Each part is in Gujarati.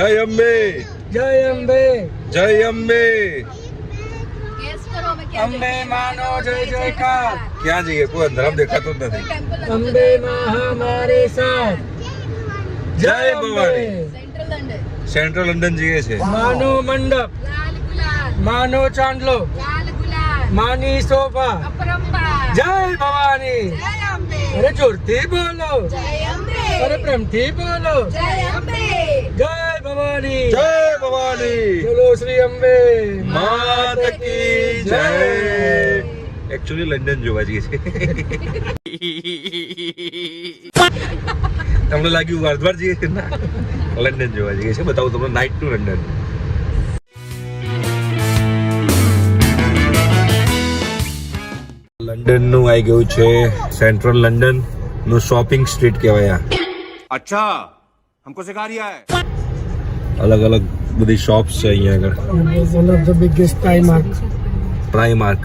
જય અંબે જય અંબે જય અંબે અંબે માનો જય જયકાર ક્યાં જઈએ કોઈ અંધારામ દેખાતો જ નથી અંબે માં હમારે સાથ જય ભવાની સેન્ટ્રલ લંડન જઈએ છે માનો મંડપ માનો ચાંદલો માની શોભા જય ભવાની અરે જોરથી બોલો અરે પ્રેમથી બોલો જય ભવાની જય ભવાની બોલો શ્રી અંબે માત કી જય એકચ્યુઅલી લંડન જોવા જઈએ છે તમને લાગ્યું વારદ્વાર જઈએ છે ના લંડન જોવા જઈએ છે બતાવું તમને નાઇટ ટુ લંડન લંડન નું આવી ગયું છે સેન્ટ્રલ લંડન નું શોપિંગ સ્ટ્રીટ કહેવાય अच्छा हमको सिखा रिया है અલગ અલગ બધી શોપ્સ છે અહીંયા આગળ વન ઓફ ધ બિગેસ્ટ પ્રાઇમાર્ક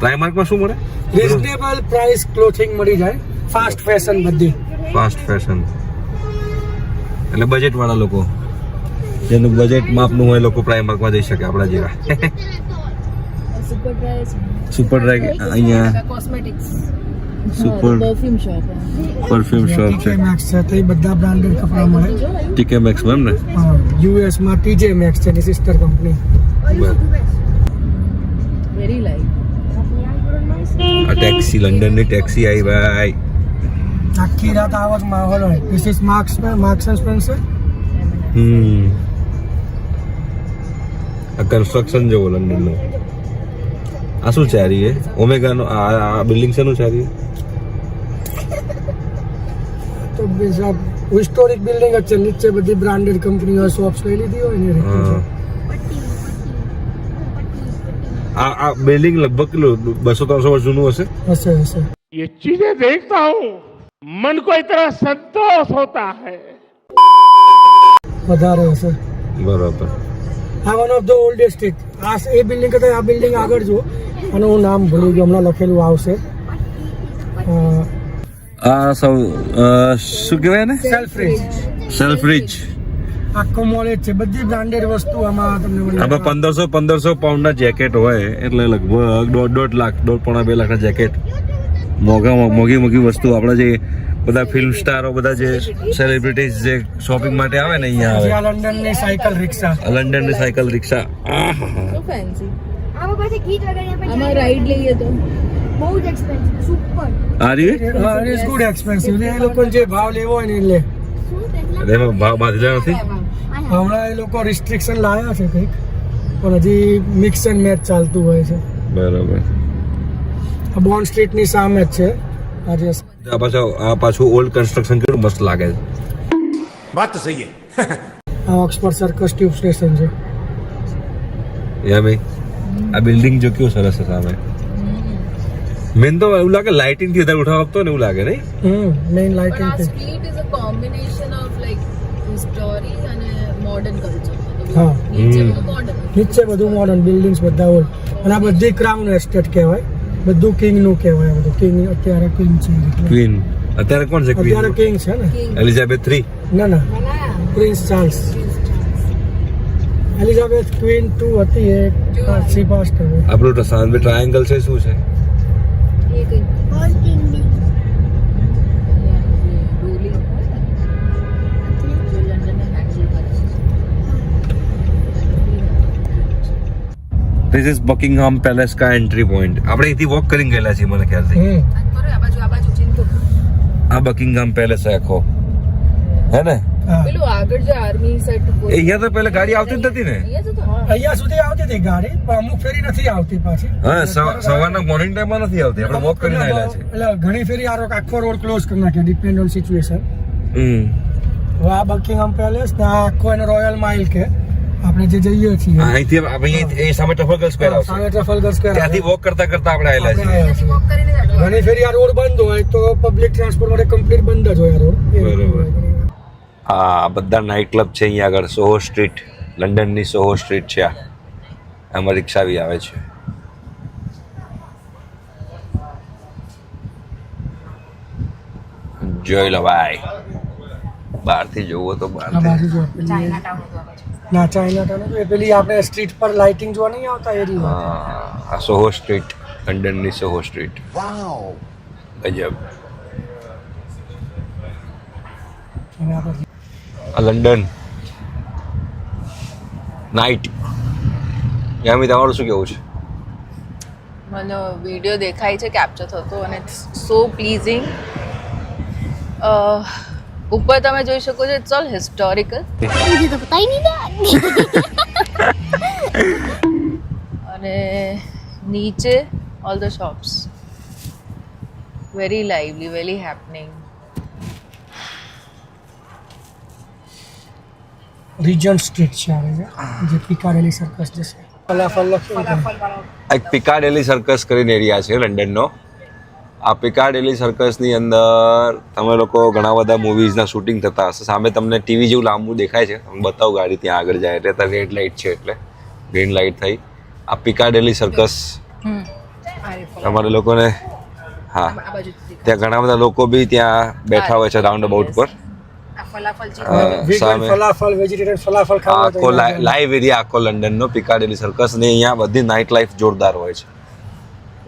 પ્રાઇમાર્કમાં શું મળે રીઝનેબલ પ્રાઇસ ક્લોથિંગ મળી જાય ફાસ્ટ ફેશન બધી ફાસ્ટ ફેશન એટલે બજેટ વાળા લોકો જેનું બજેટ માપનું હોય લોકો પ્રાઇમાર્કમાં જઈ શકે આપણા જેવા સુપર ડ્રાય અહીંયા cosmetics super perfume shop perfume shop છે મેક્સ છે તે બધા બ્રાન્ડેડ કપડા મળે ટીકે મેક્સ માં ને યુએસ માં ટીજે મેક્સ છે એની સિસ્ટર કંપની વેરી લાઈક આ ટેક્સી લંડન ની ટેક્સી આવી ભાઈ આખી રાત આવો જ માહોલ હોય this is marks and Spencer આ કન્સ્ટ્રક્શન જેવો લંડન નો આ શું છે રહી ઓમેગા નો આ બિલ્ડિંગ છે નું છે રહી તો બીજા હિસ્ટોરિક બિલ્ડિંગ જ છે નીચે બધી બ્રાન્ડેડ કંપનીઓ શોપ્સ લઈ લીધી હોય ને આ બિલ્ડિંગ લગભગ 200-300 વર્ષ જૂનું હશે હશે ये चीजें देखता हूँ मन को इतना संतोष होता है વધારે હશે બરાબર આ વન ઓફ ધ ઓલ્ડેસ્ટ આ એ બિલ્ડિંગ કરતા આ બિલ્ડિંગ આગળ જો અને હું નામ ભૂલી ગયો હમણાં લખેલું આવશે આ સૌ શું કહેવાય ને સેલ્ફ રીચ આખો મોલ જ છે બધી બ્રાન્ડેડ વસ્તુ આમાં તમને મળી આમાં 1500 પાઉન્ડ ના જેકેટ હોય એટલે લગભગ 1.5 લાખ 1.5-2 લાખ ના જેકેટ મોંઘી વસ્તુ આપણે જે બધા ફિલ્મ સ્ટારો બધા જે સેલિબ્રિટીઝ જે શોપિંગ માટે આવે ને અહીંયા આવે લંડન ની સાયકલ રિક્ષા લંડન ની સાયકલ રિક્ષા સો ફેન્સી આમાં પાસે ગીત વગાડ્યા પછી આમાં રાઈડ લઈએ તો બહુ જ એક્સપેન્સિવ સુપર આ રહી ઇટ ઇઝ ગુડ એક્સપેન્સિવ એ લોકોને જે ભાવ લેવો હોય ને એ લે શું કેટલા એમાં ભાવ બાંધેલા નથી હમણાં એ લોકો રિસ્ટ્રિક્શન લાવ્યા છે કંઈક પણ હજી મિક્સ એન્ડ મેચ ચાલતું હોય છે બરાબર આ બોન્ડ સ્ટ્રીટ ની સામે જ છે આજે આ પાછું ઓલ્ડ કન્સ્ટ્રક્શન કેટલું મસ્ત લાગે છે बात तो सही है આ ઓક્સફોર્ડ સર્કસ ટ્યુબ સ્ટેશન છે યા ભાઈ આ બિલ્ડિંગ જો કેવું સરસ છે સામે મેન તો એવું લાગે લાઇટિંગ થી વધારે ઉઠાવ આપતો ને એવું લાગે નહીં મેઇન પણ લાઇટિંગ આ છે street is a combination of like history અને મોડર્ન કલ્ચર હા નીચે મોડર્ન નીચે બધું મોડર્ન બિલ્ડિંગ્સ બધા ઓલ્ડ અને આ બધી ક્રાઉન એસ્ટેટ કહેવાય બધું કિંગ નું કહેવાય બધું કિંગ અત્યારે કિંગ છે ક્વીન અત્યારે કોણ છે અત્યારે ક્વીન કિંગ છે ને એલિઝાબેથ 3 ના પ્રિન્સ ચાર્લ્સ એલિઝાબેથ ક્વીન 2 હતી એ પાછી પાસ કરી આપણું સામે ટ્રાયંગલ છે શું છે એ કઈ ઓલ કિંગ રૂલિંગ જો લંડન ને હેન્ડલ કરે ધીસ ઇઝ બકિંગહામ પેલેસ કા એન્ટ્રી પોઈન્ટ આપણે અહીંથી વોક કરીને ગયેલા છીએ મને ખ્યાલથી કરો આ બાજુ ચિંતો આ બકિંગહામ પેલેસ છે આખો હે ને પેલું આગળ જે આર્મી સેટ એ અહીંયા તો પહેલા ગાડી આવતી જ નથી ને અહીંયા સુધી આવતી હતી ગાડી પણ અમુક ફેરી નથી આવતી પાછી હા સવારના મોર્નિંગ ટાઈમમાં નથી આવતી આપણે વોક કરીને આવેલા છે એટલે ઘણી ફેરી આખો રોડ ક્લોઝ કરી નાખ્યો ડિપેન્ડ ઓન સિચ્યુએશન હવે આ બકિંગહામ પેલેસ ને આ આખો એનો રોયલ માઇલ કે આપણે જે જઈએ છીએ અહીંથી એ સામે ટ્રફલગર સ્ક્વેર આવશે સામે ટ્રફલગર સ્ક્વેર ત્યાંથી વોક કરતા આપણે આવેલા છીએ વોક કરીને જ આટલું ઘણી ફેરી આ રોડ બંધ હોય તો પબ્લિક ટ્રાન્સપોર્ટ માટે કમ્પ્લીટ બંધ જ હોય આ રોડ બરોબર. આ બધા નાઇટ ક્લબ છે અહીંયા આગળ સોહો સ્ટ્રીટ લંડનની સોહો સ્ટ્રીટ છે આમાં રિક્ષા બી આવે છે જોઈ લો ભાઈ બહારથી જોવો તો આ બહારથી બાજુ જો પેલી ના ચાઇના ટાઉન એ પેલી આપણે સ્ટ્રીટ પર લાઇટિંગ જોવા નહીં આવતા એ રીત આ સોહો સ્ટ્રીટ, લંડનની સોહો સ્ટ્રીટ. ગજબ. અને આપણે આ લંડન નાઇટ. યામી તમારું શું કેવું છે? મને વિડીયો દેખાય છે કેપ્ચર થતો અને સો પ્લીઝિંગ. ઉપર તમે જોઈ શકો છો ઇટ્સ ઓલ હિસ્ટોરિકલ मुझे तो पता ही नहीं था અને નીચે all the shops very lively, very happening. Regent Street છે આવે છે જે પિકાડેલી સર્કસ જશે ફલાફલ લખ્યું છે. એક પિકાડેલી સર્કસ કરીને એરિયા છે લંડનનો. આ પિકાડેલી સર્કસની અંદર તમે લોકો ઘણા બધા મૂવીઝના શૂટિંગ થતા હશે. સામે તમને ટીવી જેવું લાંબુ દેખાય છે, હું બતાવું ગાડી ત્યાં આગળ જાય એટલે ત્યાં રેડ લાઇટ છે એટલે ગ્રીન લાઇટ થઈ. આ પિકાડેલી સર્કસ તમારે લોકોને હા ત્યાં ઘણા બધા લોકો બી ત્યાં બેઠા હોય છે રાઉન્ડ અબાઉટ પર. Vegan ફલાફલ, વેજીટેરિયન ફલાફલ ખાવા હોય તો આખો લાઈવ એરિયા આખો લંડનનો પિકાડેલી સર્કસ ને અહીંયા બધી નાઇટ લાઈફ જોરદાર હોય છે.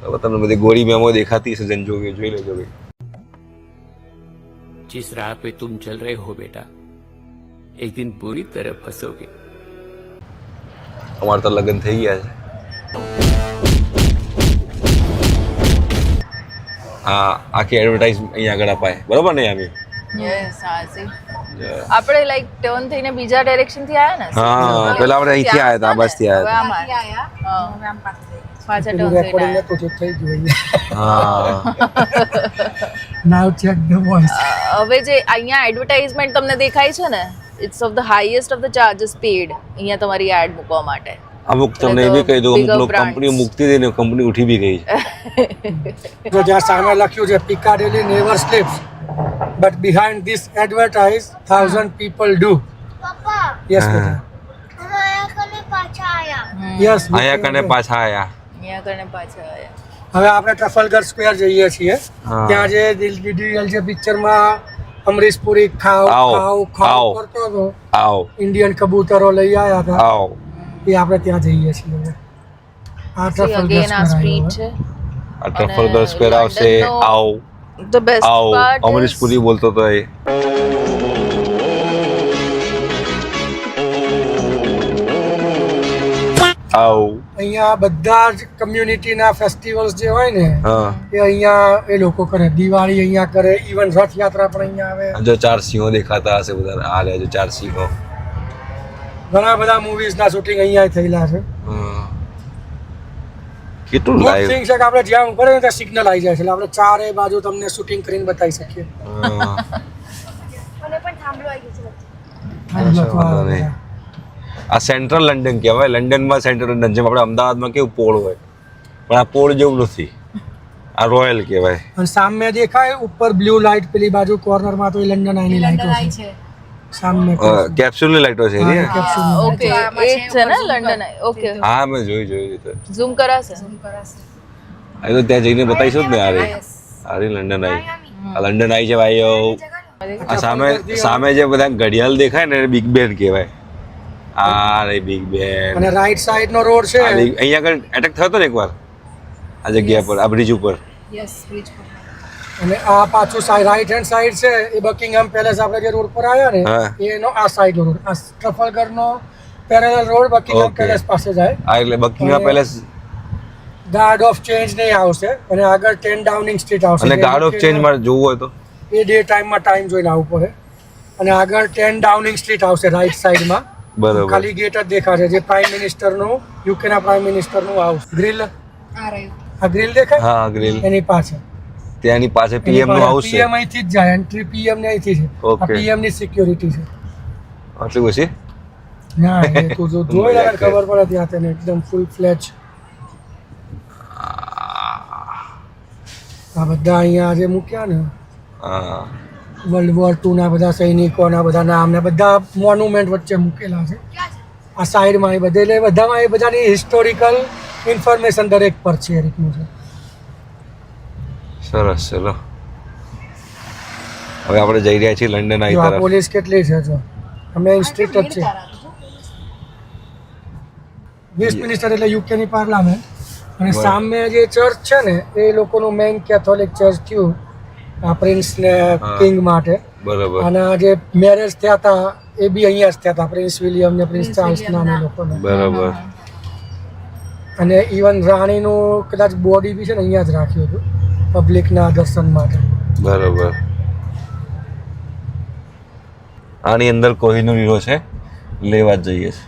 હવે તમને બધી ગોળી મેમો દેખાતી હશે, જન જોઈ લેજો ભાઈ. जिस राह पे तुम चल रहे हो बेटा, एक दिन पूरी तरह फंसोगे. અમારે તો લગ્ન થઈ ગયા છે. હા, આખી એડવર્ટાઇઝ અહીંયા આગળ અપાય, બરોબર ને યામી? યસ સાચી. આપણે લાઈક ટર્ન થઈને બીજા ડાયરેક્શન થી આયા ને. હા, પેલા આપણે અહીંથી આયા હતા, બસથી આયા હતા. પાછા પેલું ટર્ન રેકોર્ડિંગ થઈને તો જે થઈ ગયું હા નાઉ ચેક ધ વોઇસ. હવે જે અહીંયા એડવર્ટાઇઝમેન્ટ તમને દેખાય છે ને it's of the highest of the charges paid અહીંયા તમારી એડ મૂકવા માટે. અમુક તમને એ બી કહી દઉં, અમુક Bigger લોકો brands. કંપનીઓ મુકતી હતી ને કંપની ઉઠી બી ગઈ છે. જો જ્યાં સામે લખ્યું છે Piccadilly never sleeps but behind this advertise 1000 people do. पापा યસ હા. हम आया करने पाछा आया યસ આયા કને પાછા આયા. અહીંયા કરીને પાછા આવ્યા. હવે આપણે ટ્રફલગર સ્ક્વેર જઈએ છીએ. હા. ત્યાં જે દિલ જે પિક્ચરમાં અમરીશ પુરી ખાવ આવો, ખાવ ખાવ આવો. કરતો હતો, આવો ઇન્ડિયન કબૂતરો લઈ આવ્યા હતા, આવો. એ આપણે ત્યાં જઈએ છીએ હવે. આ See, ટ્રફલગર again આ સ્ટ્રીટ છે. આ ટ્રફલગર સ્ક્વેર આવશે. લંડનનો આવો The best આવો. part અમરીશ is પુરી બોલતો તો એ. આવો. અહીંયા બધા જ કમ્યુનિટીના ફેસ્ટિવલ્સ જે હોય ને હા, એ અહીંયા એ લોકો કરે. દિવાળી અહીંયા કરે, ઇવન રથયાત્રા પણ અહીંયા આવે. જો 4 સિંહો દેખાતા હશે બધા. આ લે જો 4 સિંહો. ઘણા બધા મૂવીઝના શૂટિંગ અહીંયા થયેલા છે. હા. કેટલું ગુડ લાઈવ. થિંગ છે કે આપણે જ્યાં ઉપર ને ત્યાં સિગ્નલ આવી જાય છે એટલે આપણે ચારે બાજુ તમને શૂટિંગ કરીને બતાવી શકીએ. મને પણ થાંભલો આવી ગયો છે વાંધો નહીં. આ સેન્ટ્રલ લંડન કહેવાય. લંડનમાં સેન્ટ્રલ લંડન, જેમ આપણે અમદાવાદમાં કેવું પોળ હોય, પણ આ પોળ જેવું નથી. આ રોયલ કહેવાય. અને સામે દેખાય ઉપર બ્લુ લાઇટ પેલી બાજુ કોર્નરમાં તો એ લંડન આઈની લાઇટો છે. સામે કેપ્સ્યુલની લાઈટો છે ને? ઓકે એ છે ને લંડન. ઓકે હા, મેં જોઈ તો. ઝૂમ કરાશે. આ તો ત્યાં જઈને બતાવીશું જ ને. આ લંડન આવી. આ લંડન આવી છે ભાઈઓ. આ સામે જે બધા ઘડિયાળ દેખાય ને બિગ બેન કહેવાય. આ રે બિગ બેન. અને રાઈટ સાઈડ નો રોડ છે અહીંયા આગળ એટેક થયો હતો ને એકવાર આ જગ્યા પર, આ બ્રિજ ઉપર. અને આ પાછું રાઈટ હેન્ડ સાઈડ છે એ બકિંગહામ પેલેસ આપણે જે રોડ પર આવ્યા ને હા. એનો આ સાઈડ નો રોડ. આ ટ્રફલગર નો parallel road Buckingham Okay. Palace પાસે જાય. આ એટલે Buckingham palace guard of change નહીં આવશે અને આગળ 10 ડાઉનિંગ સ્ટ્રીટ આવશે. અને ગાર્ડ ઓફ ચેન્જ માં જોવું હોય તો એ ડે ટાઈમમાં ટાઈમ જોઈને આવવું પડે. અને આગળ 10 ડાઉનિંગ સ્ટ્રીટ આવશે રાઈટ સાઈડમાં. બરોબર. ખાલી ગેટ જ દેખાશે જે પ્રાઇમ મિનિસ્ટરનું યુકેના પ્રાઇમ મિનિસ્ટરનું હાઉસ ગ્રીલ. આ ગ્રીલ દેખાય હા, ગ્રીલ. એની પાછળ ત્યાંની પાસે પીએમ નું હાઉસ છે. પીએમ અહીંથી જ જાય. એન્ટ્રી પીએમ ને અહીંથી છે. આ Okay. પીએમ ની સિક્યોરિટી છે. આટલું પછી ના એ તું જો જોઈ લે ખબર પડે ત્યાં તને એકદમ ફૂલ ફ્લેજ. આ બધા અહીંયા આજે મૂક્યા ને હા. વર્લ્ડ વોર 2 ના બધા સૈનિકોના બધા નામ ને બધા મોન્યુમેન્ટ વચ્ચે મૂકેલા છે. આ સાઈડમાં એ બધે એટલે બધામાં એ બધાની હિસ્ટોરિકલ ઇન્ફોર્મેશન દરેક પર છે એ રીતનું છે. સરસ. ચલો હવે આપણે જઈ રહ્યા છીએ લંડન આઈ જો આ તરફ. પોલીસ કેટલી છે જો મેઇન સ્ટ્રીટ જ છે. વેસ્ટમિનિસ્ટર એટલે યુકેની પાર્લામેન્ટ અને બરાબર. સામે જે ચર્ચ છે ને એ લોકોનું મેઇન કેથોલિક ચર્ચ થયું આ પ્રિન્સ ને હા. કિંગ માટે. બરાબર અને આ જે મેરેજ થયા હતા એ બી અહીંયા જ થયા હતા પ્રિન્સ વિલિયમ ને પ્રિન્સ ચાર્લ્સ ના લોકોને. બરાબર. અને ઇવન રાણીનું કદાચ બોડી બી છે ને અહીંયા જ રાખ્યું હતું પબ્લિકના દર્શન માટે. બરાબર. આની અંદર કોહિનૂર હીરો છે, લેવા જ જઈએ છે.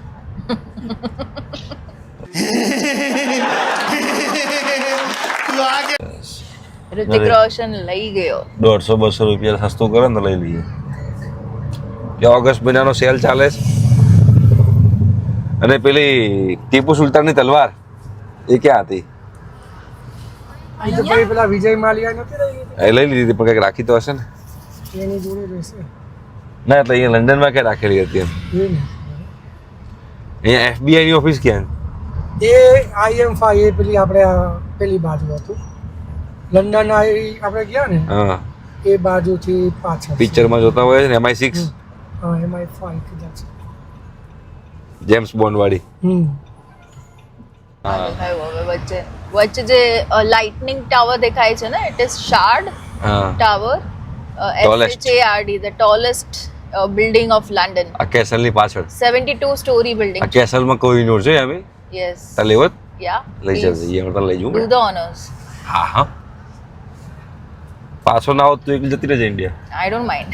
ऋतिक रोशन લઈ ગયો. 150-200 રૂપિયા સસ્તું કરે ને તો લઈ લઈએ. કે ઓગસ્ટ મહિનાનો સેલ ચાલે છે. અને પેલી ટીપુ સુલતાનની તલવાર એ ક્યાં હતી? એ તો ભાઈ પેલા વિજય માલિયા નથી રહી એ લઈ લીધી પણ કંઈક રાખી તો હશે ને? એની જોડે રહેશે ના એટલે અહીંયા લંડનમાં ક્યાં રાખેલી હતી એમ? એ ને અહીંયા FBI ની ઓફિસ ક્યાં? એ IM5 એ પેલી આપણે પેલી બાજુ હતું. લંડન આપણે ગયા ને હા, એ બાજુથી પાછળ પિક્ચરમાં જોતા હોય ને MI6 હા MI5 કદાચ. જેમ્સ બોન્ડ વાળી. આ દેખાયું હવે વચ્ચે વચ્ચે જે લાઇટનિંગ ટાવર દેખાય છે ને ઇટ ઇઝ શાર્ડ હા, tower Tallest. SHARD the tallest building of London. આ કેસલની પાછળ. 72 story building. આ કેસલમાં કોહિનૂર છે એમ? Yes. તા લેવત Yeah. લઈ please જઈએ હું તો લઈ જઉં. do the honors. હા હા, પાછો ના આવત તો એક જતી રહેજે ઇન્ડિયા. I don't mind.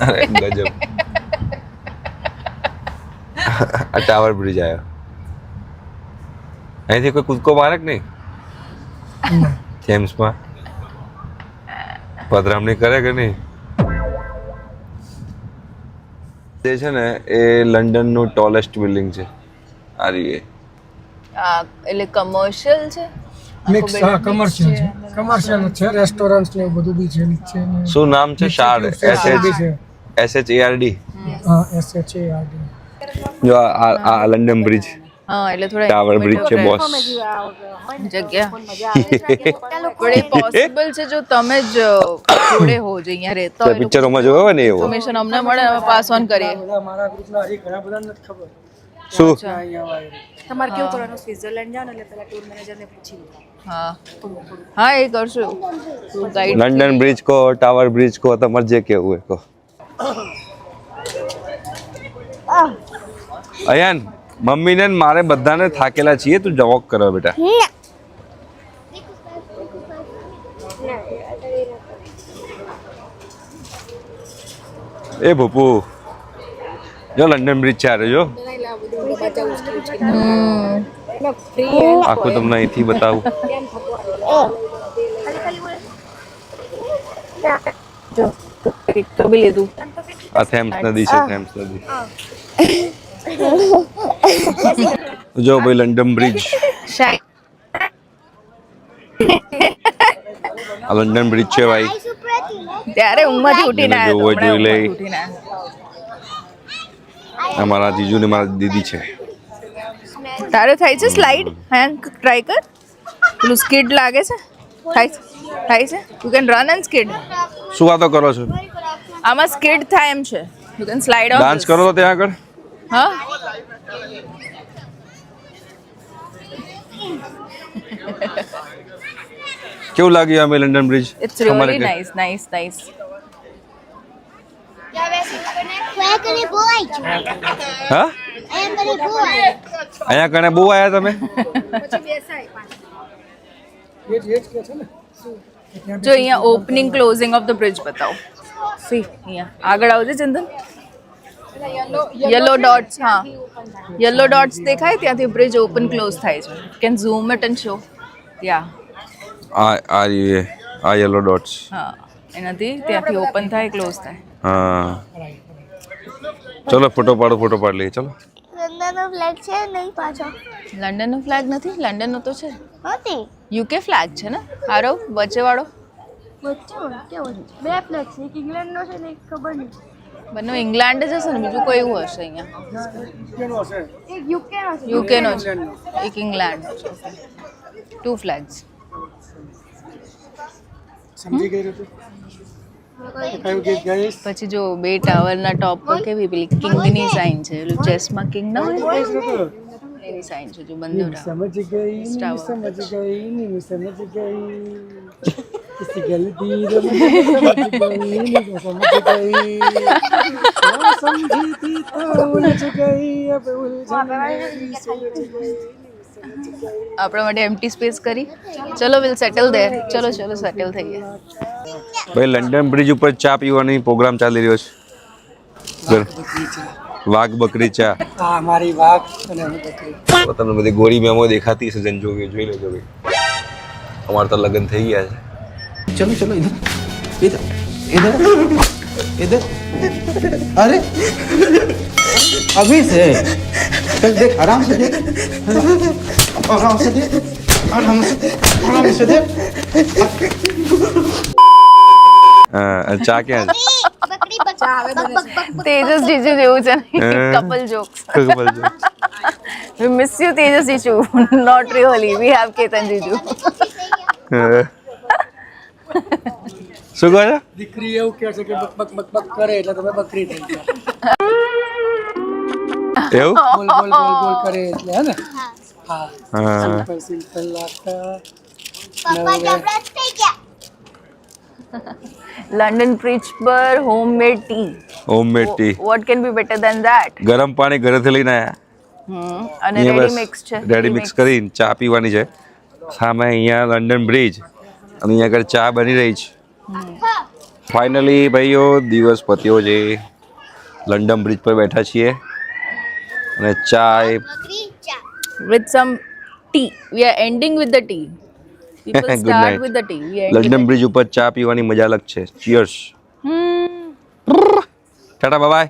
અરે ગજબ. આ ટાવર બ્રિજ આવ્યો. અહીંથી કોઈ કૂદકો મારે કે નહીં થેમ્સમાં? પધરામણી કરે કે નહીં? તે છે ને એ લંડનનું ટોલેસ્ટ બિલ્ડિંગ છે. આ રહી. એટલે કમર્શિયલ છે. મિક્સ હા કમર્શિયલ છે. કમર્શિયલ છે, રેસ્ટોરન્ટ્સ ને એવું બધું બી છે નીચે ને શું નામ છે? શાર્ડ. બી છે. SHARD. હા SHARD. જો આ લંડન બ્રિજ, હા એટલે થોડા ટાવર બ્રિજ છે બોસ. જગ્યા પણ એ પોસિબલ છે જો તમે જ જોડે હો જો અહીંયા રહેતા હોય પિક્ચરોમાં જોયો હોય ને એવો. ઇન્ફોર્મેશન અમને મળે અમે પાસ ઓન કરીએ. બધા મારા ગ્રુપના હજી ઘણા બધા નથી ખબર શું? અહીંયા આવે. તમારે કેવું કરવાનું સ્વિટ્ઝરલેન્ડ જાઓ ને એટલે પેલા ટૂર મેનેજરને પૂછી લો. હા હા એ કરશું ગાઈડ. લંડન બ્રિજ કહો, ટાવર બ્રિજ કહો, તમારે જે કહેવું હોય કહો. અયાન, મમ્મીને ને મારે બધાને થાકેલા છીએ, તું વોક કરો બેટા. એ ભૂપુ જો લંડન બ્રિજ છે, આ રહ્યો જો. આખું તમને અહીંથી બતાવું. તો બી લીધું. આ થેમ્સ નદી છે, થેમ્સ નદી. જો ભાઈ લંડન બ્રિજ, શાય આ લંડન બ્રિજ છે ભાઈ. ત્યારે ઊંઘમાંથી ઉઠીને જેને આવ્યો જોવો તો, જોઈ લે. હમણાં ઊંઘમાંથી ઉઠીને આવ્યો. આ મારા જીજુ ને મારી દીદી છે. તારે થાય છે સ્લાઇડ? હેંગ ટ્રાય કર. પેલું સ્કીડ લાગે છે? થાય છે you can run and skid. શું વાતો કરો છો? આમાં સ્કીડ થાય એમ છે. You can slide on. Dance કરો તો ત્યાં આગળ. હા કેવું લાગ્યું અમે London bridge? It's really nice nice nice. मैं करे बोल હા, मैं करे बोल અહીંયા કણે બહુ આયા તમે? એ જ કે છે ને જો અહીંયા opening closing of the bridge બતાવો. સી અહીંયા આગળ આવજે ચંદન. યલો ડોટ્સ, હા યલો ડોટ્સ દેખાય ત્યાંથી બ્રિજ ઓપન ક્લોઝ થાય છે. Can zoom it and show. Yeah આ યલો ડોટ્સ. હા એનાથી ત્યાંથી ઓપન થાય ક્લોઝ થાય. હા ચલો ફોટો પાડ લઈએ. ચલો. લંડનનો ફ્લેગ છે નહીં પાછો લંડનનો ફ્લેગ નથી, લંડનનો તો છે. હતી યુકે ફ્લેગ છે ને આરો વચ્ચેવાળો. વચ્ચે કેવો છે બે ફ્લેગ છે એક ઇંગ્લેન્ડનો છે ને એક ખબર નહીં બંને ઇંગ્લેન્ડ જ હશે ને બીજું કોઈ એવું હશે અહીંયા. એક યુકેનો છે યુકેનો છે એક ઇંગ્લેન્ડ. 2 ફ્લેગ્સ. સમજી ગઈ તું? કયું ગીત ગાઈશ? પછી જો બે ટાવરના ટોપ પર કેવી પેલી કિંગની સાઇન છે, પેલું ચેસમાં કિંગ ના હોય એની સાઇન છે, જો બંદૂરા સમજ ગઈ ની Star સમજ ગઈ ની સમજ ગઈ किसी गलती रे मुझे समझ गई नहीं समझ गई ना समझी थी तो उलझ गई अब उलझन मेरी सुलझ गई આપણા માટે એમ્પ્ટી સ્પેસ કરી. ચલો વિલ સેટલ દેર. ચલો ચલો સેટલ થઈએ. ભાઈ લંડન બ્રિજ ઉપર ચા પીવાની પ્રોગ્રામ ચાલી રહ્યો છે. વાઘ બકરી ચા. હા મારી વાઘ અને હું બકરી. તો તમને બધી ગોરી મેમો દેખાતી હશે જન જોઈ લેજો ભાઈ. અમારે તો લગ્ન થઈ ગયા છે. चलो चलो इधर इधर इधर इधर अरे अभी से चल देख आराम से देख आराम से देख आराम से देख હા ચા ક્યાં છે? તેજસ જીજુ જેવું છે couple jokes. We miss you Tejas જીજુ. Not really. We have Ketan જીજુ. શું કહો છો? દીકરી એવું કહે છે કે બક બક બક બક કરે એટલે તમે બકરી થઈ ગયા. એવું બોલ બોલ બોલ બોલ કરે એટલે હે ને? હા હા સિમ્પલ સિમ્પલ લાગતા London Bridge પર homemade tea. Homemade T. What can be better than that? ગરમ પાણી ઘરેથી લઈને આયા. અને રેડી મિક્સ છે. રેડી મિક્સ કરીને ચા પીવાની છે. સામે અહીંયા લંડન બ્રિજ અને અહીંયા આગળ ચા બની રહી છે. ફાઇનલી ભાઈઓ દિવસ પત્યો છે. લંડન બ્રિજ પર બેઠા છીએ અને ચાય With some tea. We are ending with the tea. People Good start night. with the tea. We end with London the bridge ઉપર ચા પીવાની મજા અલગ છે. ચીયર્સ. Tata bye bye.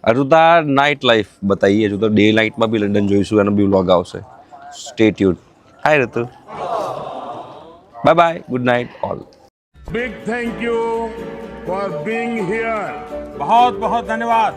અરુતા નાઇટ લાઈફ બતાઈએ જો તો ડે નાઇટમાં બી લંડન જોઈશું એનો બી વ્લોગ આવશે. Stay tuned. Hi Ritu. Bye bye. Good night all. Big thank you for being here. बहुत बहुत धन्यवाद.